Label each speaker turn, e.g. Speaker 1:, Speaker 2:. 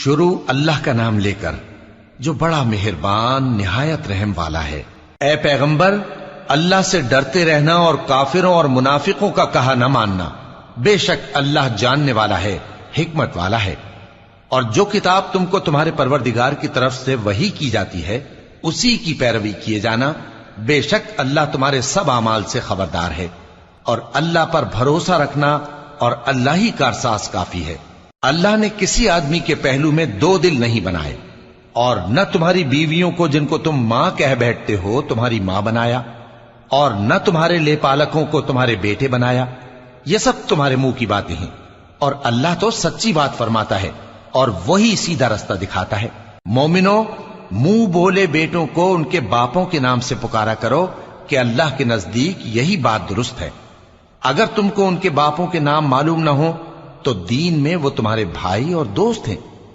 Speaker 1: شروع اللہ کا نام لے کر جو بڑا مہربان نہایت رحم والا ہے۔ اے پیغمبر، اللہ سے ڈرتے رہنا اور کافروں اور منافقوں کا کہا نہ ماننا، بے شک اللہ جاننے والا ہے، حکمت والا ہے۔ اور جو کتاب تم کو تمہارے پروردگار کی طرف سے وحی کی جاتی ہے اسی کی پیروی کیے جانا، بے شک اللہ تمہارے سب اعمال سے خبردار ہے۔ اور اللہ پر بھروسہ رکھنا اور اللہ ہی کارساز کافی ہے۔ اللہ نے کسی آدمی کے پہلو میں دو دل نہیں بنائے، اور نہ تمہاری بیویوں کو جن کو تم ماں کہہ بیٹھتے ہو تمہاری ماں بنایا، اور نہ تمہارے لے پالکوں کو تمہارے بیٹے بنایا۔ یہ سب تمہارے منہ کی باتیں ہیں، اور اللہ تو سچی بات فرماتا ہے اور وہی سیدھا رستہ دکھاتا ہے۔ مومنو، منہ بولے بیٹوں کو ان کے باپوں کے نام سے پکارا کرو کہ اللہ کے نزدیک یہی بات درست ہے۔ اگر تم کو ان کے باپوں کے نام معلوم نہ ہو تو دین میں وہ تمہارے بھائی اور دوست ہیں۔